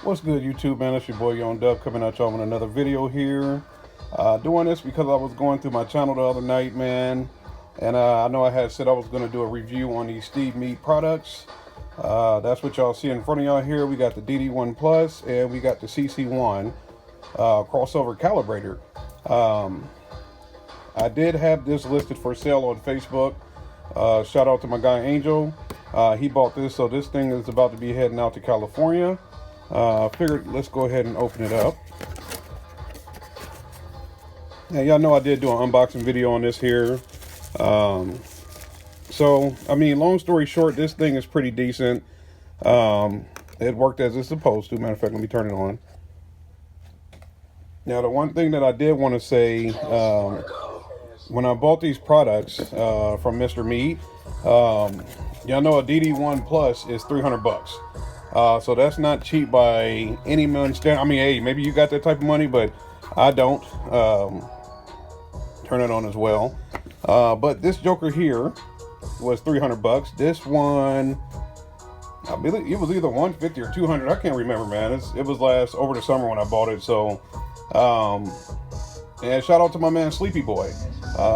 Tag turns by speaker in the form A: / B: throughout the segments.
A: What's good, YouTube, man? It's your boy Young Dub coming at y'all with another video here. Doing this because I was going through my channel the other night, man. And I know I had said I was going to do a review on these Steve Meade products. That's what y'all see in front of y'all here. We got the DD1 Plus and we got the CC1 crossover calibrator. I did have this listed for sale on Facebook. Shout out to my guy Angel. He bought this, so this thing is about to be heading out to California. Figured let's go ahead and open it up. Yeah, y'all know I did do an unboxing video on this here. So I mean, long story short, this thing is pretty decent. It worked as it's supposed to. Matter of fact, let me turn it on. Now, the one thing that I did want to say, when I bought these products from Mr. Meade, y'all know a DD1 Plus is 300 bucks. So that's not cheap by any means. I mean, hey, maybe you got that type of money, but I don't. Turn it on as well. But this joker here was 300 bucks. This one, I believe it was either 150 or 200. I can't remember, man. It was over the summer when I bought it. So, and shout out to my man Sleepy Boy.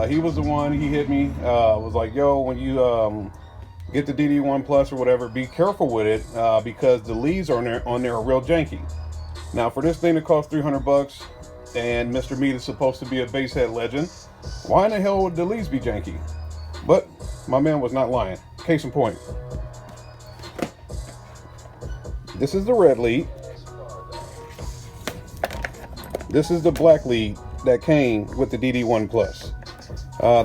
A: He was the one. He hit me. Was like, yo, when you get the DD1 Plus or whatever, be careful with it because the leads on there are real janky. Now, for this thing to cost 300 bucks, and Mr. Meade is supposed to be a basshead legend, why in the hell would the leads be janky? But my man was not lying. Case in point, this is the red lead. This is the black lead that came with the DD1 Plus.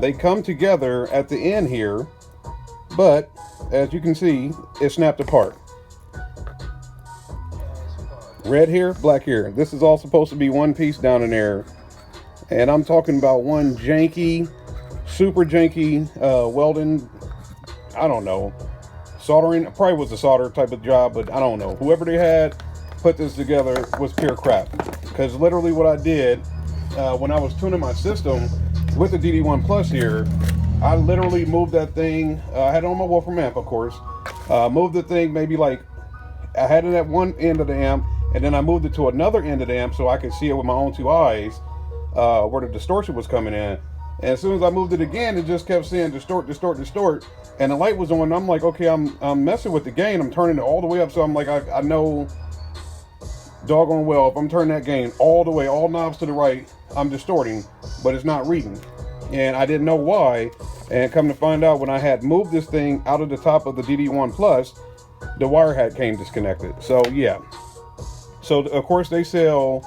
A: They come together at the end here, but as you can see, it snapped apart. Red here, black here. This is all supposed to be one piece down in there. And I'm talking about one janky, super janky welding, I don't know, soldering. Probably was a solder type of job, but I don't know. Whoever they had put this together was pure crap. Because literally what I did when I was tuning my system with the DD1 Plus here, I literally moved that thing. I had it on my Wolfram amp, of course. Moved the thing maybe like, I had it at one end of the amp, and then I moved it to another end of the amp so I could see it with my own two eyes, where the distortion was coming in. And as soon as I moved it again, it just kept saying distort, distort, distort. And the light was on. I'm like, okay, I'm messing with the gain. I'm turning it all the way up. So I'm like, I know doggone well, if I'm turning that gain all the way, all knobs to the right, I'm distorting, but it's not reading. And I didn't know why. And come to find out, when I had moved this thing out of the top of the DD1 Plus, the wire hat came disconnected. So yeah. So of course they sell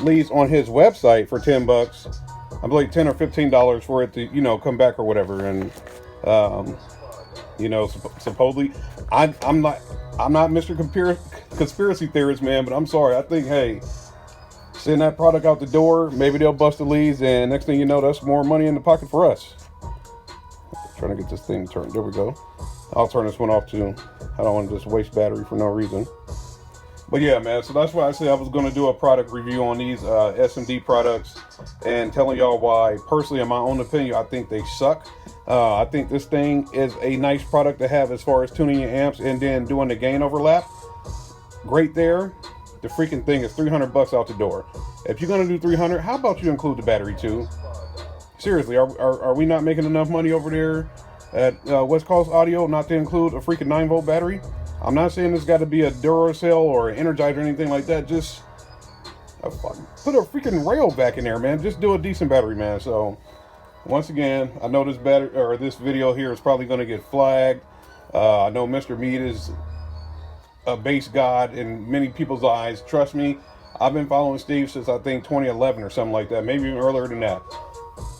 A: leads on his website for 10 bucks. I believe $10 or $15 for it to, you know, come back or whatever. And you know, supposedly I'm not Mr. Conspiracy Theorist, man, but I'm sorry. I think, hey, send that product out the door, maybe they'll bust the leads, and next thing you know, that's more money in the pocket for us. Trying to get this thing turned. There we go. I'll turn this one off too. I don't want to just waste battery for no reason. But yeah, man, so that's why I said I was going to do a product review on these SMD products and telling y'all why, personally, in my own opinion, I think they suck. I think this thing is a nice product to have as far as tuning your amps and then doing the gain overlap. Great there. The freaking thing is 300 bucks out the door. If you're going to do 300, how about you include the battery too? Seriously, are we not making enough money over there at West Coast Audio not to include a freaking 9-volt battery? I'm not saying it's got to be a Duracell or an Energizer or anything like that. Just put a freaking rail back in there, man. Just do a decent battery, man. So once again, I know this video here is probably going to get flagged. I know Mr. Meade is a bass god in many people's eyes. Trust me, I've been following Steve since I think 2011 or something like that, maybe even earlier than that.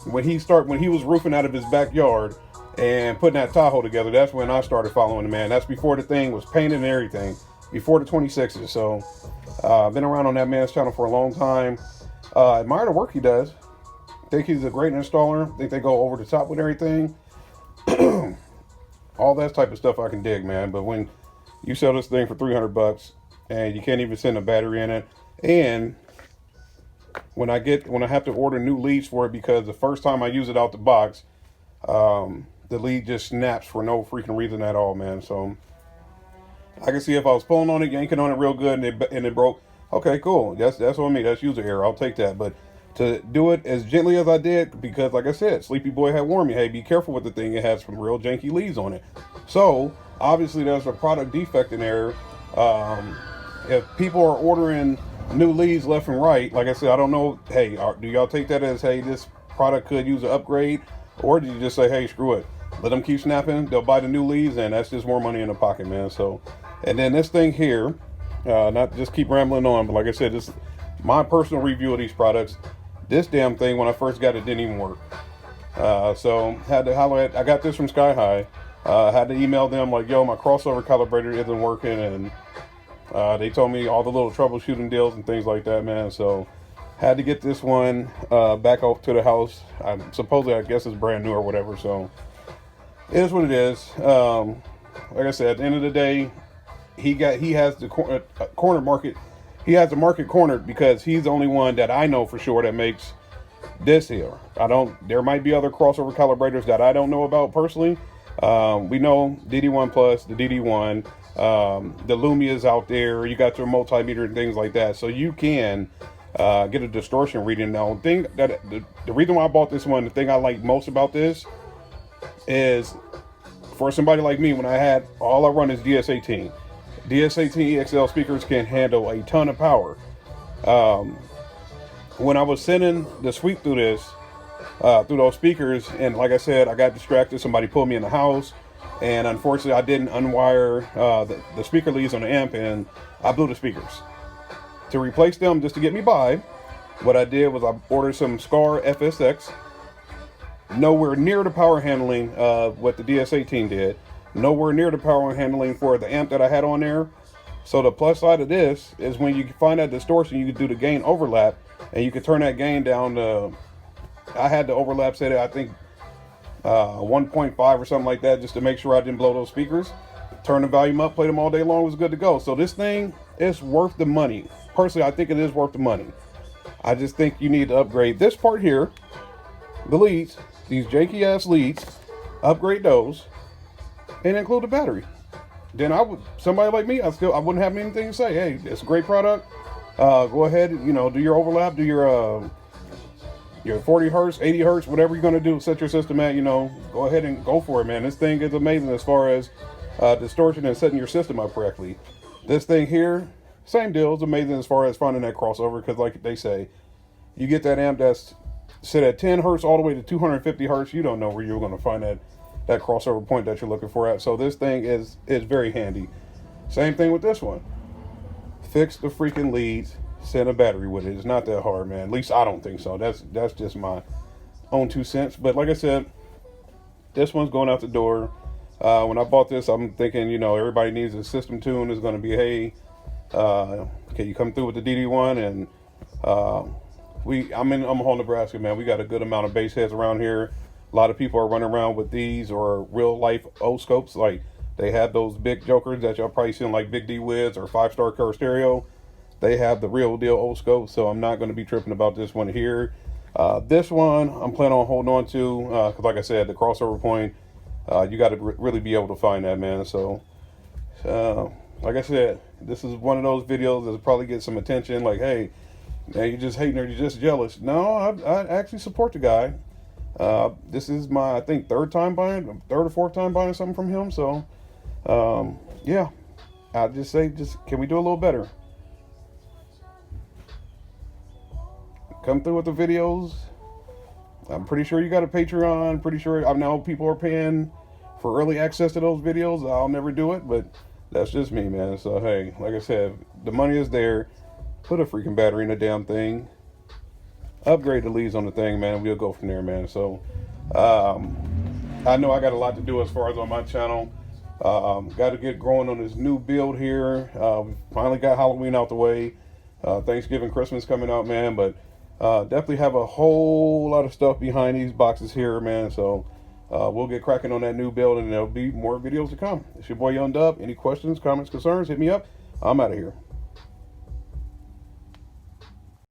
A: When he was roofing out of his backyard and putting that Tahoe together, that's when I started following the man. That's before the thing was painted and everything, before the 26s. So I've been around on that man's channel for a long time. Admire the work he does. Think he's a great installer. Think they go over the top with everything. All that type of stuff I can dig, man. But when you sell this thing for 300 bucks and you can't even send a battery in it, and when I have to order new leads for it because the first time I use it out the box, the lead just snaps for no freaking reason at all, man. So I can see if I was pulling on it, yanking on it real good, and it broke. Okay, cool. That's on me. That's user error. I'll take that. But to do it as gently as I did, because like I said, Sleepy Boy had warned me, hey, be careful with the thing. It has some real janky leads on it. So obviously there's a product defect in there. If people are ordering new leads left and right, like I said, I don't know. Hey, do y'all take that as, hey, this product could use an upgrade, or did you just say, hey, screw it, let them keep snapping, they'll buy the new leads, and that's just more money in the pocket, man. So, and then this thing here, not just keep rambling on, but like I said, this my personal review of these products. This damn thing, when I first got it, didn't even work. So had to holler at, I got this from Sky High. Had to email them like, yo, my crossover calibrator isn't working, and they told me all the little troubleshooting deals and things like that, man. So had to get this one back off to the house. Supposedly, I guess it's brand new or whatever. So it is what it is. Like I said, at the end of the day, he has the corner market. He has the market cornered because he's the only one that I know for sure that makes this here. There might be other crossover calibrators that I don't know about personally. We know DD1 Plus, the DD1, the Lumia's out there. You got your multimeter and things like that, so you can get a distortion reading. Now, the reason why I bought this one, the thing I like most about this is for somebody like me, when all I run is DS18. DS18 EXL speakers can handle a ton of power. When I was sending the sweep through this, through those speakers, and like I said, I got distracted. Somebody pulled me in the house, and unfortunately, I didn't unwire the speaker leads on the amp, and I blew the speakers. To replace them, just to get me by, what I did was I ordered some Scar FSX. Nowhere near the power handling of what the DS18 did. Nowhere near the power handling for the amp that I had on there. So the plus side of this is when you find that distortion, you can do the gain overlap, and you can turn that gain down to, I had the overlap set at, I think 1.5 or something like that, just to make sure I didn't blow those speakers. Turn the volume up, play them all day long, was good to go. So this thing is worth the money. Personally, I think it is worth the money. I just think you need to upgrade this part here, the leads, these janky ass leads, upgrade those, and include the battery. Then somebody like me, I wouldn't have anything to say. Hey, it's a great product. Go ahead, do your overlap, do your 40 hertz, 80 hertz, whatever you're gonna do, set your system at, go ahead and go for it, man. This thing is amazing as far as distortion and setting your system up correctly. This thing here, same deal. It's amazing as far as finding that crossover, because like they say, you get that amp that's set at 10 hertz all the way to 250 hertz, you don't know where you're gonna find that crossover point that you're looking for at. So this thing is very handy. Same thing with this one. Fix the freaking leads, send a battery with it. It's not that hard, man. At least I don't think so. That's just my own 2 cents. But like I said, this one's going out the door. When I bought this, I'm thinking, everybody needs a system tune. It's going to be, hey, can you come through with the DD1? And I'm in Omaha, Nebraska, man. We got a good amount of bass heads around here. A lot of people are running around with these or real life O-scopes. Like they have those big jokers that y'all probably seen like Big D Wiz or 5-Star Car Stereo. They have the real deal O-scope, so I'm not going to be tripping about this one here. This one I'm planning on holding on to because like I said, the crossover point, you got to really be able to find that, man. So like I said, this is one of those videos that'll probably get some attention, like, hey, man, you're just hating or you're just jealous. No, I actually support the guy. This is my, I think, third or fourth time buying something from him. So, yeah, I just say, can we do a little better? Come through with the videos. I'm pretty sure you got a Patreon. Pretty sure I know people are paying for early access to those videos. I'll never do it, but that's just me, man. So, hey, like I said, the money is there. Put a freaking battery in the damn thing. Upgrade the leads on the thing, man. We'll go from there, man. So I know I got a lot to do as far as on my channel. Got to get growing on this new build here. We finally got Halloween out the way. Thanksgiving, Christmas coming out, man. But definitely have a whole lot of stuff behind these boxes here, man. So we'll get cracking on that new build, and there'll be more videos to come. It's your boy Young Dub. Any questions, comments, concerns, hit me up. I'm out of here.